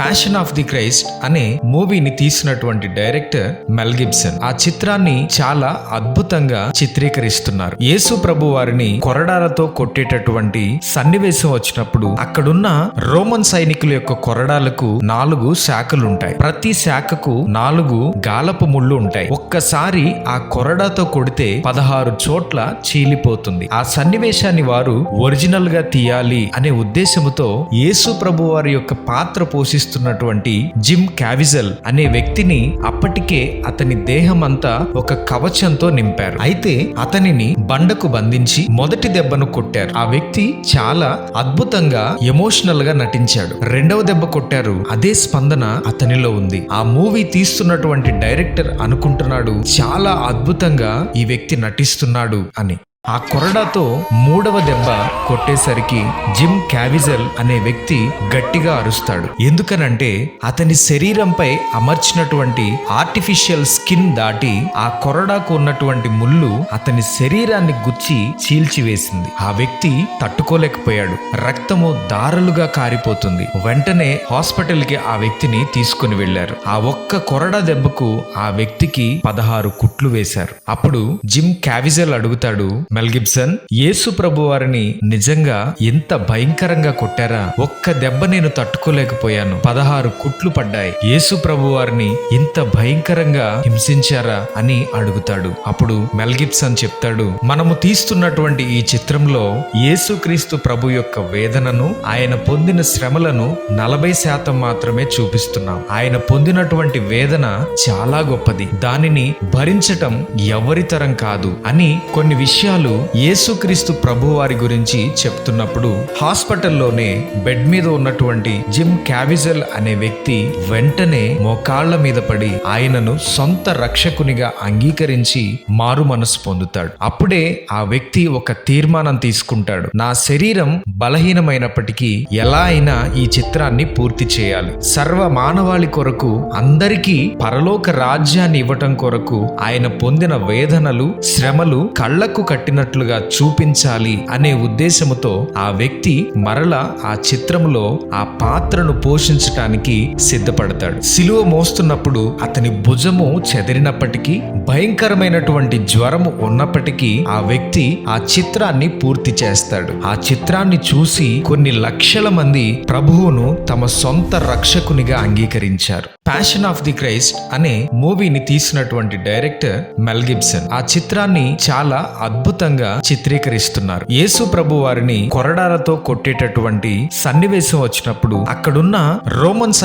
Passion of the Christ అనే మూవీని తీసినటువంటి డైరెక్టర్ మెల్ గిబ్సన్ ఆ చిత్రాన్ని చాలా అద్భుతంగా చిత్రీకరిస్తున్నారు. యేసు ప్రభు వారిని కొరడాలతో కొట్టేటటువంటి సన్నివేశం వచ్చినప్పుడు అక్కడున్న రోమన్ సైనికుల యొక్క కొరడాలకు 4 శాఖలు ఉంటాయి. ప్రతి శాఖకు 4 గాలపు ముళ్ళు ఉంటాయి. ఒక్కసారి ఆ కొరడాతో కొడితే 16 చోట్ల చీలిపోతుంది. ఆ సన్నివేశాన్ని వారు ఒరిజినల్ గా తీయాలి అనే ఉద్దేశంతో యేసు ప్రభు వారి యొక్క పాత్ర పోషిస్తున్నటువంటి జిమ్ క్యావిజల్ అనే వ్యక్తిని అప్పటికే అతని దేహం అంతా ఒక కవచంతో నింపారు. అయితే అతనిని బండకు బంధించి మొదటి దెబ్బను కొట్టారు. ఆ వ్యక్తి చాలా అద్భుతంగా ఎమోషనల్ గా నటించాడు. రెండవ దెబ్బ కొట్టారు, అదే స్పందన అతనిలో ఉంది. ఆ మూవీ తీస్తున్నటువంటి డైరెక్టర్ అనుకుంటున్నాడు చాలా అద్భుతంగా ఈ వ్యక్తి నటిస్తున్నాడు అని. ఆ కొరడాతో 3వ దెబ్బ కొట్టేసరికి జిమ్ క్యావిజల్ అనే వ్యక్తి గట్టిగా అరుస్తాడు. ఎందుకనంటే అతని శరీరంపై అమర్చినటువంటి ఆర్టిఫిషియల్ స్కిన్ దాటి ఆ కొరడాకు ఉన్నటువంటి ముళ్ళు అతని శరీరాన్ని గుచ్చి చీల్చివేసింది. ఆ వ్యక్తి తట్టుకోలేకపోయాడు. రక్తము దారులుగా కారిపోతుంది. వెంటనే హాస్పిటల్ కి ఆ వ్యక్తిని తీసుకుని వెళ్లారు. ఆ ఒక్క కొరడా దెబ్బకు ఆ వ్యక్తికి 16 కుట్లు వేశారు. అప్పుడు జిమ్ క్యావిజల్ అడుగుతాడు, మెల్ గిబ్సన్, యేసు ప్రభు వారిని నిజంగా ఎంత భయంకరంగా కొట్టారా? ఒక్క దెబ్బ నేను తట్టుకోలేకపోయాను. 16 కుట్లు పడ్డాయి. యేసు ప్రభు వారిని ఇంత భయంకరంగా హింసించారా అని అడుగుతాడు. అప్పుడు మెల్ గిబ్సన్ చెప్తాడు, మనము తీస్తున్నటువంటి ఈ చిత్రంలో యేసుక్రీస్తు ప్రభు యొక్క వేదనను, ఆయన పొందిన శ్రమలను 40% మాత్రమే చూపిస్తున్నాం. ఆయన పొందినటువంటి వేదన చాలా గొప్పది. దానిని భరించటం ఎవరి తరం కాదు అని కొన్ని విషయాలు యేసుక్రీస్తు ప్రభు వారి గురించి చెప్తున్నప్పుడు హాస్పిటల్లోనే బెడ్ మీద ఉన్నటువంటి జిమ్ క్యావిజల్ అనే వ్యక్తి వెంటనే మోకాళ్ల మీద పడి ఆయనను సొంత రక్షకునిగా అంగీకరించి మారు మనసు పొందుతాడు. అప్పుడే ఆ వ్యక్తి ఒక తీర్మానం తీసుకుంటాడు, నా శరీరం బలహీనమైనప్పటికీ ఎలా అయినా ఈ చిత్రాన్ని పూర్తి చేయాలి. సర్వ మానవాళి కొరకు, అందరికీ పరలోక రాజ్యాన్ని ఇవ్వటం కొరకు ఆయన పొందిన వేదనలు, శ్రమలు కళ్లకు కట్టినట్లుగా చూపించాలి అనే ఉద్దేశముతో ఆ వ్యక్తి మరలా ఆ చిత్రంలో ఆ పాత్రను పోషించటానికి సిద్ధపడతాడు. సిలువ మోస్తున్నప్పుడు అతని భుజము చెదిరినప్పటికీ, భయంకరమైనటువంటి జ్వరము ఉన్నప్పటికీ ఆ వ్యక్తి ఆ చిత్రాన్ని పూర్తి చేస్తాడు. ఆ చిత్రాన్ని చూసి కొన్ని లక్షల మంది ప్రభువును తమ సొంత రక్షకునిగా అంగీకరించారు. ప్యాషన్ ఆఫ్ ది క్రైస్ట్ అనే మూవీని తీసినటువంటి డైరెక్టర్ మెల్ గిబ్సన్ ఆ చిత్రాన్ని చాలా అద్భుతంగా చిత్రీకరిస్తున్నారు. యేసు ప్రభు వారిని కొరడాలతో కొట్టేటటువంటి సన్నివేశం వచ్చినప్పుడు అక్కడున్న రోమన్